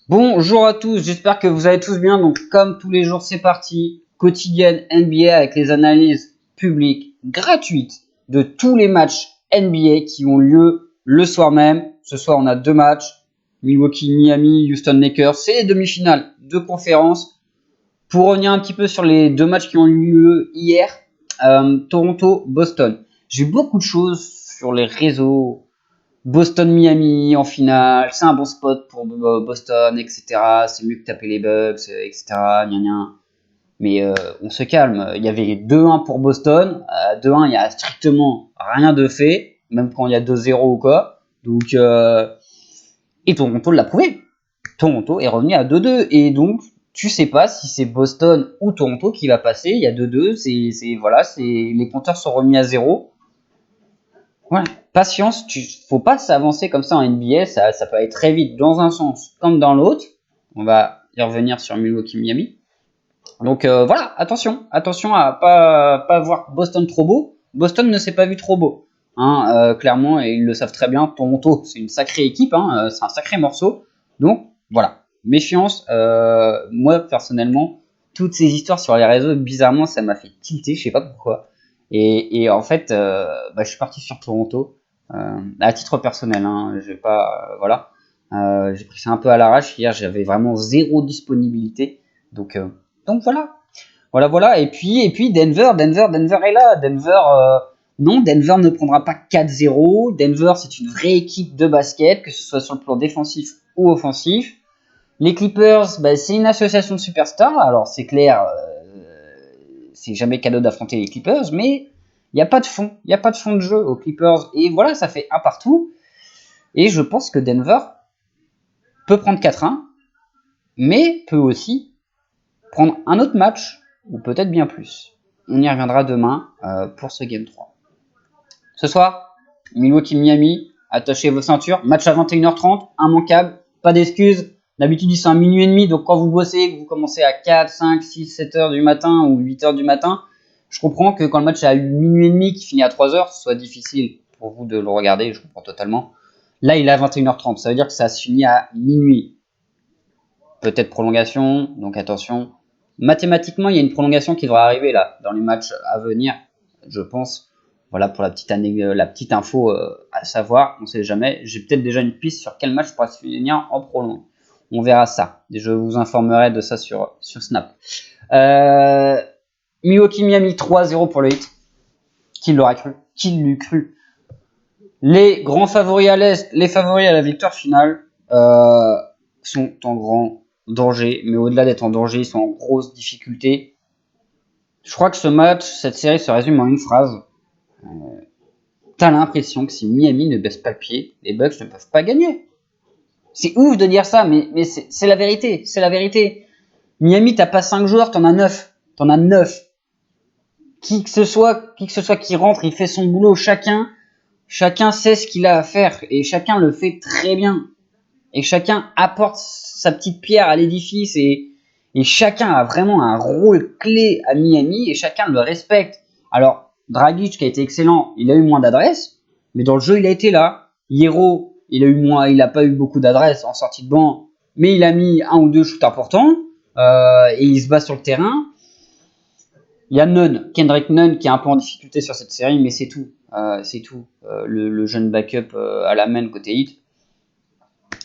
Bonjour à tous, j'espère que vous allez tous bien. Donc comme tous les jours, c'est parti. Quotidienne NBA avec les analyses publiques gratuites de tous les matchs NBA qui ont lieu le soir même. Ce soir, on a deux matchs. Milwaukee, Miami, Houston Lakers. C'est les demi-finales de conférence. Pour revenir un petit peu sur les deux matchs qui ont eu lieu hier, Toronto, Boston. J'ai eu beaucoup de choses sur les réseaux. Boston-Miami en finale, c'est un bon spot pour Boston, etc. C'est mieux que taper les Bucks, etc. Gna gna. Mais on se calme. Il y avait 2-1 pour Boston. 2-1, il n'y a strictement rien de fait, même quand il y a 2-0 ou quoi. Donc, et Toronto l'a prouvé. Toronto est revenu à 2-2. Et donc, tu sais pas si c'est Boston ou Toronto qui va passer. Il y a 2-2. Les compteurs sont remis à 0. Ouais, patience, faut pas s'avancer comme ça en NBA, ça peut aller très vite dans un sens comme dans l'autre. On va y revenir sur Milwaukee Miami. Donc voilà, attention à pas voir Boston trop beau. Boston ne s'est pas vu trop beau, clairement, et ils le savent très bien. Toronto, c'est une sacrée équipe, c'est un sacré morceau. Donc voilà, méfiance. Moi personnellement, toutes ces histoires sur les réseaux, bizarrement, ça m'a fait tilter, je sais pas pourquoi. Et en fait, je suis parti sur Toronto à titre personnel. J'ai pas, voilà, j'ai pris ça un peu à l'arrache. Hier, j'avais vraiment zéro disponibilité, donc voilà. Et puis Denver est là. Non, Denver ne prendra pas 4-0. Denver, c'est une vraie équipe de basket, que ce soit sur le plan défensif ou offensif. Les Clippers, c'est une association de superstars. Alors c'est clair, c'est jamais cadeau d'affronter les Clippers, mais il n'y a pas de fond. Il n'y a pas de fond de jeu aux Clippers. Et voilà, ça fait un partout. Et je pense que Denver peut prendre 4-1, mais peut aussi prendre un autre match, ou peut-être bien plus. On y reviendra demain pour ce Game 3. Ce soir, Milwaukee-Miami, attachez vos ceintures. Match à 21h30, immanquable, pas d'excuses. D'habitude, ils sont à minuit et demi, donc quand vous bossez, que vous commencez à 4, 5, 6, 7 heures du matin ou 8 heures du matin, je comprends que quand le match est à minuit et demi, qui finit à 3 heures, ce soit difficile pour vous de le regarder, je comprends totalement. Là, il est à 21h30, ça veut dire que ça se finit à minuit. Peut-être prolongation, donc attention. Mathématiquement, il y a une prolongation qui devrait arriver là, dans les matchs à venir, je pense. Voilà pour la petite info à savoir, on ne sait jamais. J'ai peut-être déjà une piste sur quel match pourra se finir en prolong. On verra ça. Et je vous informerai de ça sur Snap. Milwaukee Miami 3-0 pour le Heat. Qui l'aurait cru? Qui l'eût cru? Les grands favoris à l'Est, les favoris à la victoire finale, sont en grand danger. Mais au-delà d'être en danger, ils sont en grosse difficulté. Je crois que ce match, cette série se résume en une phrase. T'as l'impression que si Miami ne baisse pas le pied, les Bucks ne peuvent pas gagner. C'est ouf de dire ça, mais c'est la vérité. C'est la vérité. Miami, t'as pas 5 joueurs, t'en as 9. T'en as 9. Qui que ce soit qui rentre, il fait son boulot. Chacun sait ce qu'il a à faire. Et chacun le fait très bien. Et chacun apporte sa petite pierre à l'édifice. Et chacun a vraiment un rôle clé à Miami. Et chacun le respecte. Alors, Dragic qui a été excellent, il a eu moins d'adresse, mais dans le jeu il a été là. Hierro, il a pas eu beaucoup d'adresse en sortie de banc, mais il a mis un ou deux shoots importants et il se bat sur le terrain. Il y a Kendrick Nunn qui est un peu en difficulté sur cette série, mais c'est tout. Le jeune backup à la main côté Heat.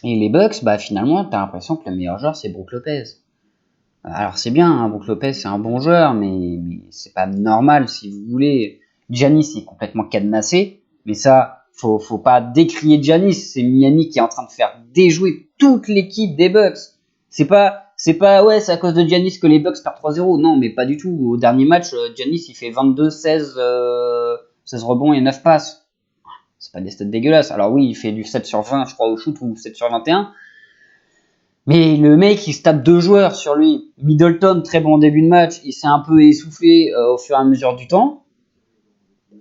Et les Bucks, finalement, t'as l'impression que le meilleur joueur c'est Brook Lopez. Alors c'est bien, Brook Lopez c'est un bon joueur, mais c'est pas normal si vous voulez. Giannis est complètement cadenassé, mais ça, faut pas décrier Giannis. C'est Miami qui est en train de faire déjouer toute l'équipe des Bucks. C'est pas ouais, c'est à cause de Giannis que les Bucks perdent 3-0. Non, mais pas du tout. Au dernier match, Giannis il fait 22, 16 rebonds et 9 passes. C'est pas des stats dégueulasses. Alors oui, il fait du 7 sur 20, je crois, au shoot, ou 7 sur 21. Mais le mec, il se tape 2 joueurs sur lui. Middleton, très bon début de match, il s'est un peu essoufflé au fur et à mesure du temps.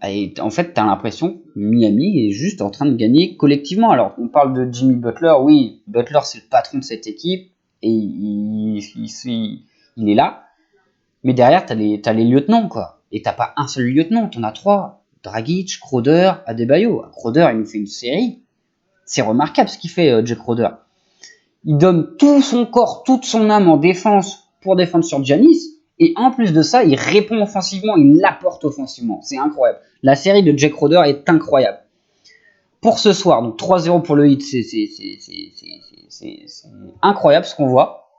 Et en fait, t'as l'impression que Miami est juste en train de gagner collectivement. Alors, on parle de Jimmy Butler. Oui, Butler, c'est le patron de cette équipe. Et il est là. Mais derrière, t'as les lieutenants, quoi. Et t'as pas un seul lieutenant, t'en as 3. Dragic, Crowder, Adebayo. Crowder, il nous fait une série. C'est remarquable ce qu'il fait, Jack Crowder. il donne tout son corps, toute son âme en défense pour défendre sur Giannis. Et en plus de ça, il répond offensivement, il l'apporte offensivement. C'est incroyable. La série de Jack Crowder est incroyable. Pour ce soir, donc 3-0 pour le Heat, c'est incroyable ce qu'on voit.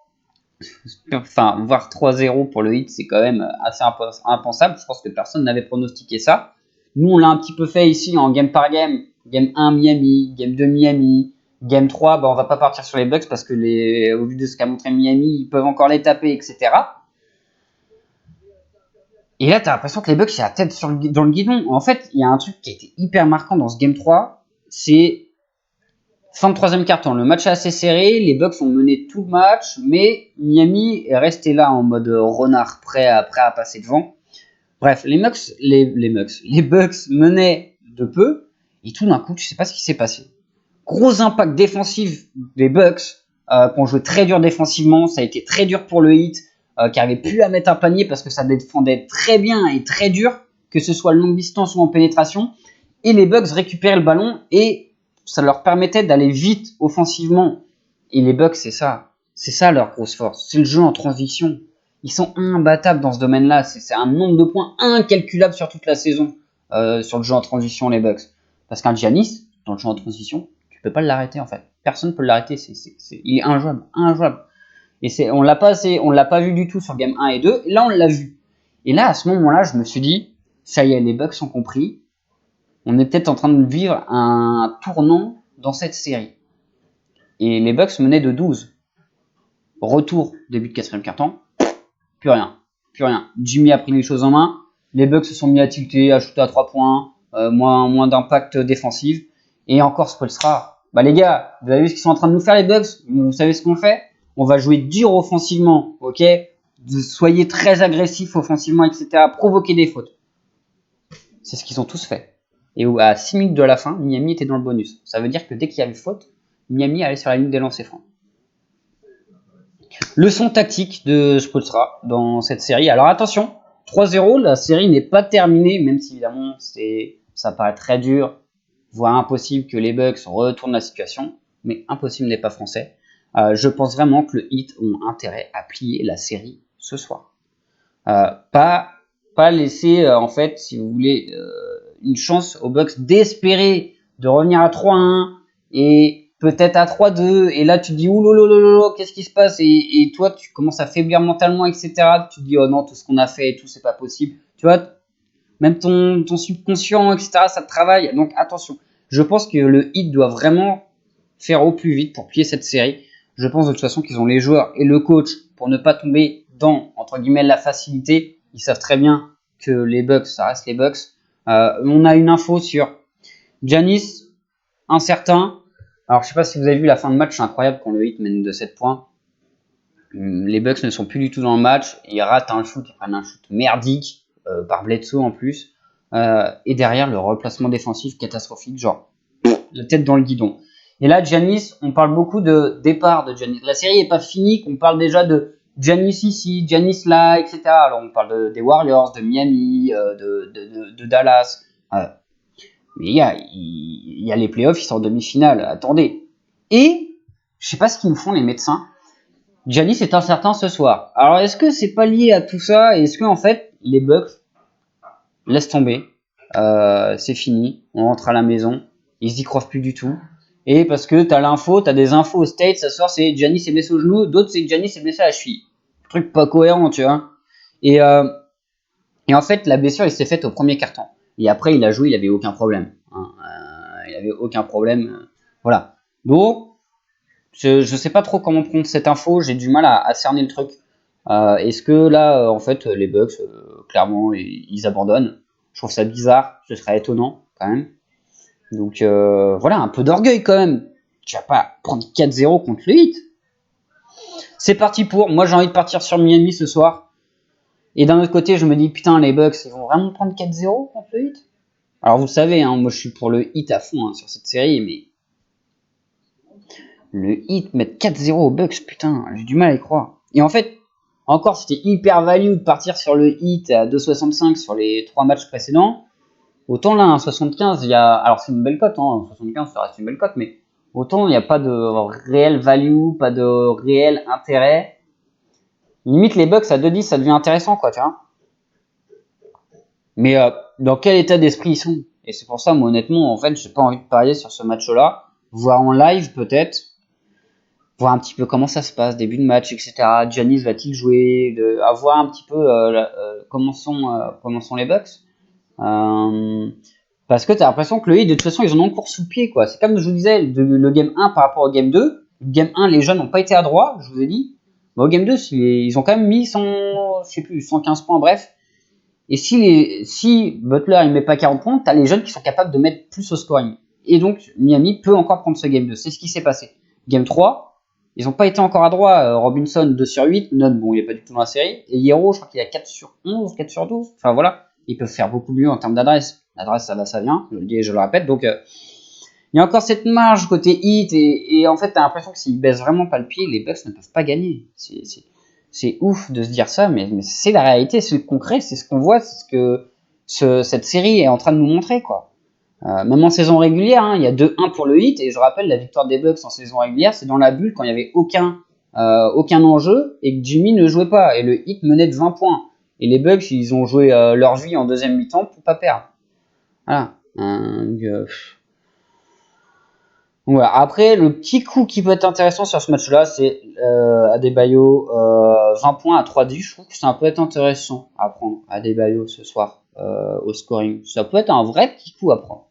Enfin, voir 3-0 pour le Heat, c'est quand même assez impensable. Je pense que personne n'avait pronostiqué ça. Nous, on l'a un petit peu fait ici en game par game. Game 1 Miami, game 2 Miami, game 3, on va pas partir sur les Bucks parce que au vu de ce qu'a montré Miami, ils peuvent encore les taper, etc. Et là, t'as l'impression que les Bucks, il y a la tête dans le guidon. En fait, il y a un truc qui a été hyper marquant dans ce game 3, c'est fin de troisième quart-temps. Le match est assez serré, les Bucks ont mené tout le match, mais Miami est resté là en mode renard, prêt à passer devant. Bref, les Bucks menaient de peu, et tout d'un coup, tu sais pas ce qui s'est passé. Gros impact défensif des Bucks, qui ont joué très dur défensivement, ça a été très dur pour le Heat, qui n'arrivait plus à mettre un panier parce que ça défendait très bien et très dur, que ce soit longue distance ou en pénétration, et les Bucks récupéraient le ballon, et ça leur permettait d'aller vite offensivement. Et les Bucks, c'est ça leur grosse force, c'est le jeu en transition. Ils sont imbattables dans ce domaine-là. C'est un nombre de points incalculable sur toute la saison sur le jeu en transition, les Bucks. Parce qu'un Giannis, dans le jeu en transition, tu peux pas l'arrêter en fait. Personne ne peut l'arrêter. Il est injouable. Et on l'a pas vu du tout sur game 1 et 2. Et là, on l'a vu. Et là, à ce moment-là, je me suis dit, ça y est, les Bucks ont compris. On est peut-être en train de vivre un tournant dans cette série. Et les Bucks menaient de 12. Retour, début de quatrième quart-temps. Plus rien. Jimmy a pris les choses en main. Les Bucks se sont mis à tilter, à shooter à 3 points, moins d'impact défensif. Et encore Spoelstra. Les gars, vous avez vu ce qu'ils sont en train de nous faire les Bucks? Vous savez ce qu'on fait? On va jouer dur offensivement, ok? Soyez très agressifs offensivement, etc. Provoquez des fautes. C'est ce qu'ils ont tous fait. Et à 6 minutes de la fin, Miami était dans le bonus. Ça veut dire que dès qu'il y avait faute, Miami allait sur la ligne des lancers francs. Leçon tactique de Spoelstra dans cette série. Alors attention, 3-0, la série n'est pas terminée, même si évidemment ça paraît très dur, voire impossible que les Bucks retournent la situation, mais impossible n'est pas français. Je pense vraiment que le Heat ont intérêt à plier la série ce soir. Pas laisser, en fait, si vous voulez, une chance aux Bucks d'espérer de revenir à 3-1 et peut-être à 3-2, et là tu te dis oulolololo, qu'est-ce qui se passe, et toi tu commences à faiblir mentalement, etc. Tu te dis oh non, tout ce qu'on a fait et tout, c'est pas possible. Tu vois, même ton subconscient, etc., ça te travaille. Donc attention, je pense que le Heat doit vraiment faire au plus vite pour plier cette série. Je pense de toute façon qu'ils ont les joueurs et le coach pour ne pas tomber dans, entre guillemets, la facilité. Ils savent très bien que les Bucks, ça reste les Bucks. On a une info sur Giannis, incertain. Alors, je sais pas si vous avez vu la fin de match, c'est incroyable quand le Heat mène de 7 points. Les Bucks ne sont plus du tout dans le match. Ils ratent un shoot, ils prennent un shoot merdique par Bledsoe en plus. Et derrière, le replacement défensif catastrophique, genre la tête dans le guidon. Et là, Giannis, on parle beaucoup de départ de Giannis. La série n'est pas finie, qu'on parle déjà de Giannis ici, Giannis là, etc. Alors, on parle des Warriors, de Miami, de Dallas. Mais il y a les playoffs, ils sont en demi-finale. Attendez. Et, je sais pas ce qu'ils nous font les médecins. Giannis est incertain ce soir. Alors, est-ce que c'est pas lié à tout ça? Est-ce que, en fait, les Bucks laissent tomber? C'est fini. On rentre à la maison. Ils y croient plus du tout. Et parce que t'as des infos aux States, ce soir c'est Giannis est blessé au genou, d'autres c'est Giannis est blessé à la cheville. Truc pas cohérent, tu vois. Et en fait, la blessure, il s'est faite au premier quart-temps. Et après, il a joué, il avait aucun problème. Il avait aucun problème. Voilà. Donc, je sais pas trop comment prendre cette info, j'ai du mal à cerner le truc. Est-ce que là, en fait, les Bucks, clairement, ils abandonnent? Je trouve ça bizarre, ce serait étonnant quand même. Donc voilà, un peu d'orgueil quand même. Tu vas pas prendre 4-0 contre le Heat. C'est parti pour. Moi j'ai envie de partir sur Miami ce soir. Et d'un autre côté, je me dis putain, les Bucks, ils vont vraiment prendre 4-0 contre le Heat. Alors vous savez, hein, moi je suis pour le Heat à fond sur cette série, mais le Heat mettre 4-0 aux Bucks, putain, j'ai du mal à y croire. Et en fait, encore c'était hyper value de partir sur le Heat à 2,65 sur les 3 matchs précédents. Autant là, 1,75, alors c'est une belle cote, 75 ça reste une belle cote, mais autant il n'y a pas de réel value, pas de réel intérêt. Limite les Bucks à 2-10 ça devient intéressant quoi, tu vois. Mais dans quel état d'esprit ils sont? Et c'est pour ça, moi honnêtement, en fait, j'ai pas envie de parier sur ce match-là, voir en live peut-être, voir un petit peu comment ça se passe, début de match, etc. Giannis va-t-il jouer, voir un petit peu comment sont les Bucks. Parce que t'as l'impression que le Heat, de toute façon, ils en ont encore sous le pied, quoi. C'est comme je vous disais, le game 1 par rapport au game 2. Le game 1, les jeunes n'ont pas été adroits, je vous ai dit. Mais au game 2, ils ont quand même mis 115 points, bref. Et si Butler il met pas 40 points, t'as les jeunes qui sont capables de mettre plus au scoring. Et donc, Miami peut encore prendre ce game 2. C'est ce qui s'est passé. Game 3, ils n'ont pas été encore adroits. Robinson 2 sur 8. Nunn, bon, il est pas du tout dans la série. Et Hero, je crois qu'il a 4 sur 11, 4 sur 12. Enfin voilà. Ils peuvent faire beaucoup mieux en termes d'adresse. L'adresse, ça va, ça vient. Je le dis et je le répète. Donc, il y a encore cette marge côté hit. Et en fait, t'as l'impression que s'ils baissent vraiment pas le pied, les Bucks ne peuvent pas gagner. C'est ouf de se dire ça, mais c'est la réalité, c'est le concret, c'est ce qu'on voit, c'est ce que cette série est en train de nous montrer, quoi. Même en saison régulière, hein, il y a 2-1 pour le Heat, et je rappelle, la victoire des Bucks en saison régulière, c'est dans la bulle quand il n'y avait aucun enjeu, et que Jimmy ne jouait pas, et le Heat menait de 20 points. Et les Bucks, ils ont joué leur vie en deuxième mi-temps pour pas perdre. Voilà. Voilà. Après, le petit coup qui peut être intéressant sur ce match-là, c'est Adebayo 20 points à 3-10. Je trouve que ça peut être intéressant à prendre Adebayo ce soir au scoring. Ça peut être un vrai petit coup à prendre.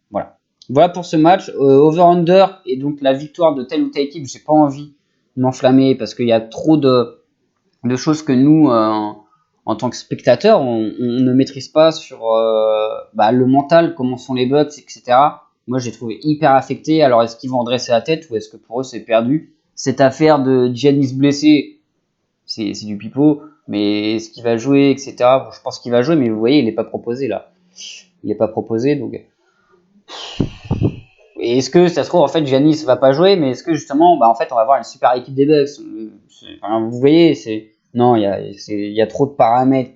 Voilà pour ce match. Over-under et donc la victoire de telle ou telle équipe, j'ai pas envie de m'enflammer parce qu'il y a trop de choses que nous, en tant que spectateurs, on ne maîtrise pas sur le mental, comment sont les Bucks, etc. Moi, j'ai trouvé hyper affecté. Alors, est-ce qu'ils vont redresser la tête ou est-ce que pour eux, c'est perdu? Cette affaire de Giannis blessé, c'est du pipeau. Mais est-ce qu'il va jouer, etc. Bon, je pense qu'il va jouer, mais vous voyez, il n'est pas proposé là. Il n'est pas proposé, donc. Et est-ce que ça se trouve en fait Giannis va pas jouer, mais est-ce que justement, en fait, on va avoir une super équipe des Bucks? Vous voyez, non, il y a trop de paramètres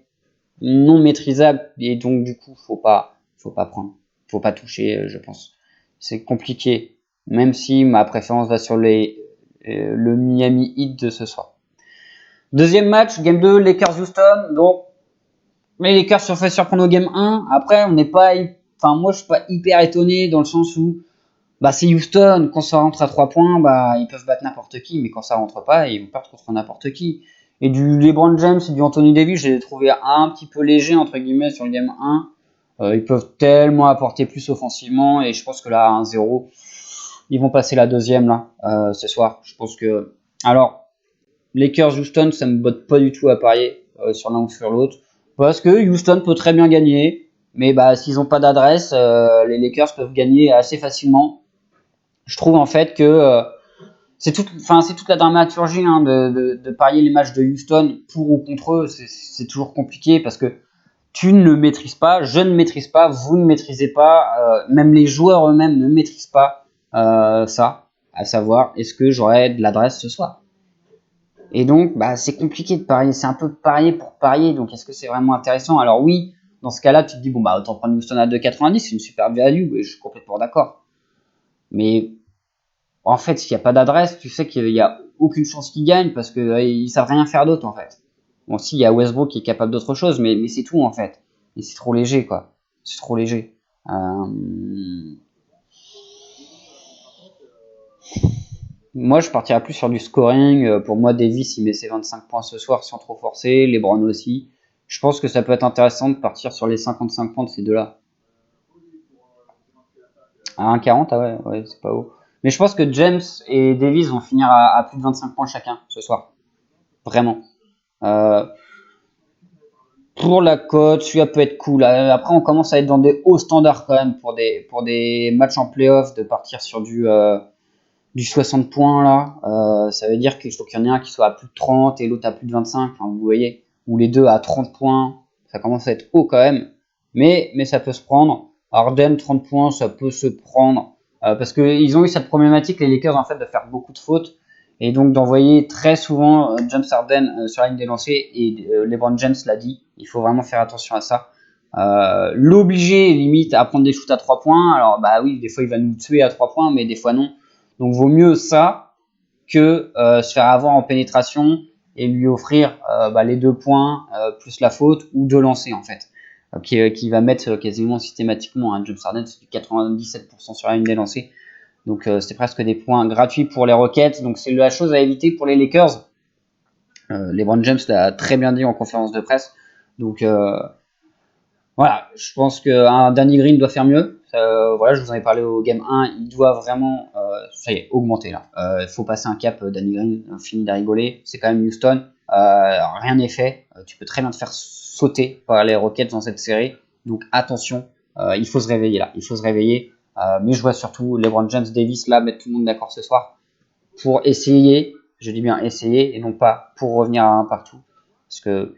non maîtrisables et donc du coup, faut pas prendre, faut pas toucher, je pense. C'est compliqué, même si ma préférence va sur le Miami Heat de ce soir. Deuxième match, game 2, Lakers-Houston. Donc, les Lakers se sont fait surprendre au game 1. Après, on n'est pas, moi, je suis pas hyper étonné dans le sens où, c'est Houston. Quand ça rentre à 3 points, ils peuvent battre n'importe qui, mais quand ça rentre pas, ils vont perdre contre n'importe qui. Et du LeBron James et du Anthony Davis, je les ai trouvés un petit peu légers, entre guillemets, sur le game 1. Ils peuvent tellement apporter plus offensivement, et je pense que là, à 1-0, ils vont passer la deuxième, là, ce soir. Je pense que, alors, Lakers-Houston, ça me botte pas du tout à parier sur l'un ou sur l'autre. Parce que Houston peut très bien gagner. Mais s'ils n'ont pas d'adresse, les Lakers peuvent gagner assez facilement. Je trouve en fait que c'est toute la dramaturgie de parier les matchs de Houston pour ou contre eux. C'est toujours compliqué parce que tu ne le maîtrises pas, je ne maîtrise pas, vous ne maîtrisez pas, même les joueurs eux-mêmes ne maîtrisent pas ça. À savoir, est-ce que j'aurai de l'adresse ce soir? Et donc, c'est compliqué de parier. C'est un peu parier pour parier. Donc, est-ce que c'est vraiment intéressant? Alors oui, dans ce cas-là, tu te dis, autant prendre Houston à 2,90, c'est une super value, et je suis complètement d'accord. Mais, en fait, s'il n'y a pas d'adresse, tu sais qu'il n'y a aucune chance qu'ils gagnent parce qu'ils savent rien faire d'autre, en fait. Bon, si, il y a Westbrook qui est capable d'autre chose, mais c'est tout, en fait. Et c'est trop léger, quoi. C'est trop léger. Moi, je partirais plus sur du scoring. Pour moi, Davis, il met ses 25 points ce soir sans trop forcer. LeBron aussi. Je pense que ça peut être intéressant de partir sur les 55 points de ces deux-là. À 1,40, ah ouais, c'est pas haut. Mais je pense que James et Davis vont finir à plus de 25 points chacun ce soir. Vraiment. Pour la cote, celui-là peut être cool. Après, on commence à être dans des hauts standards quand même pour des matchs en playoff, de partir sur du 60 points là. Ça veut dire qu'il faut qu'il y en ait un qui soit à plus de 30 et l'autre à plus de 25. Enfin, vous voyez, ou les deux à 30 points. Ça commence à être haut quand même. Mais ça peut se prendre. Harden, 30 points, ça peut se prendre. Parce qu'ils ont eu cette problématique, les Lakers, en fait, de faire beaucoup de fautes. Et donc d'envoyer très souvent James Harden sur la ligne des lancers. Et LeBron James l'a dit. Il faut vraiment faire attention à ça. L'obliger limite à prendre des shoots à 3 points. Alors oui, des fois il va nous tuer à 3 points, mais des fois non. Donc vaut mieux ça que se faire avoir en pénétration et lui offrir les 2 points plus la faute ou 2 lancers en fait, qui va mettre quasiment systématiquement. James Harden, c'est du 97% sur la ligne des lancers. Donc c'est presque des points gratuits pour les Rockets. Donc c'est la chose à éviter pour les Lakers. LeBron James l'a très bien dit en conférence de presse. Donc voilà, je pense qu'un Danny Green doit faire mieux. Voilà, je vous en ai parlé au Game 1. Il doit vraiment ça y est, augmenter là. Il faut passer un cap. Danny Green, fini de rigoler. C'est quand même Houston. Rien n'est fait. Tu peux très bien te faire sauter par les Rockets dans cette série. Donc attention, il faut se réveiller là. Il faut se réveiller. Mais je vois surtout LeBron James, Davis là mettre tout le monde d'accord ce soir pour essayer, je dis bien essayer et non pas pour revenir à un partout, parce que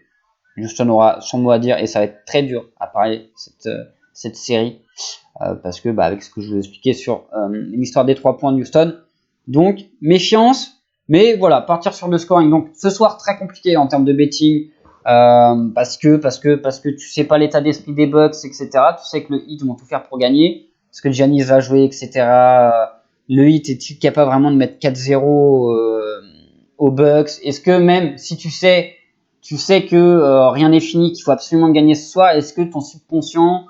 Houston aura son mot à dire et ça va être très dur à parier cette série, parce que avec ce que je vous ai expliqué sur l'histoire des 3 points de Houston, donc méfiance, mais voilà, partir sur le scoring. Donc ce soir très compliqué en termes de betting, parce que tu sais pas l'état d'esprit des Bucks, etc. Tu sais que le Heat vont tout faire pour gagner, parce que Giannis va jouer, etc. Le Heat est-il capable vraiment de mettre 4-0 aux Bucks? Est-ce que même si tu sais que rien n'est fini, qu'il faut absolument gagner ce soir, est-ce que ton subconscient,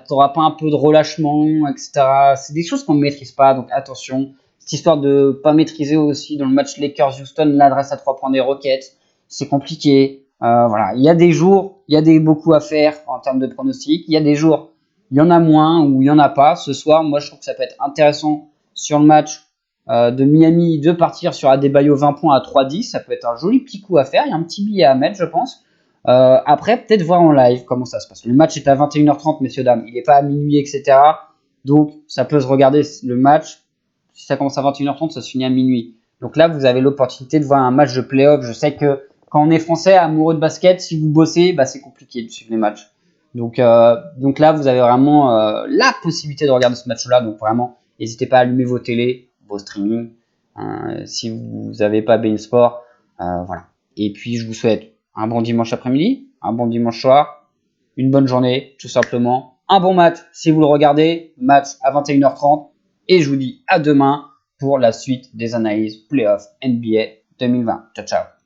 t'auras pas un peu de relâchement, etc. C'est des choses qu'on ne maîtrise pas, donc attention. Cette histoire de pas maîtriser aussi dans le match Lakers-Houston l'adresse à 3 points des Rockets, c'est compliqué. Voilà, il y a des jours, il y a beaucoup à faire en termes de pronostics. Il y a des jours, il y en a moins ou il y en a pas. Ce soir, moi, je trouve que ça peut être intéressant sur le match de Miami de partir sur Adebayo 20 points à 3-10. Ça peut être un joli petit coup à faire. Il y a un petit billet à mettre, je pense. Après, peut-être voir en live comment ça se passe. Le match est à 21h30, messieurs, dames. Il n'est pas à minuit, etc. Donc, ça peut se regarder le match. Si ça commence à 21h30, ça se finit à minuit. Donc là, vous avez l'opportunité de voir un match de play-off. Je sais que quand on est français, amoureux de basket, si vous bossez, c'est compliqué de suivre les matchs. Donc là, vous avez vraiment la possibilité de regarder ce match-là. Donc vraiment, n'hésitez pas à allumer vos télés, vos streamings, si vous n'avez pas beIN Sport. Voilà. Et puis, je vous souhaite un bon dimanche après-midi, un bon dimanche soir, une bonne journée, tout simplement. Un bon match si vous le regardez, match à 21h30. Et je vous dis à demain pour la suite des analyses Playoff NBA 2020. Ciao, ciao.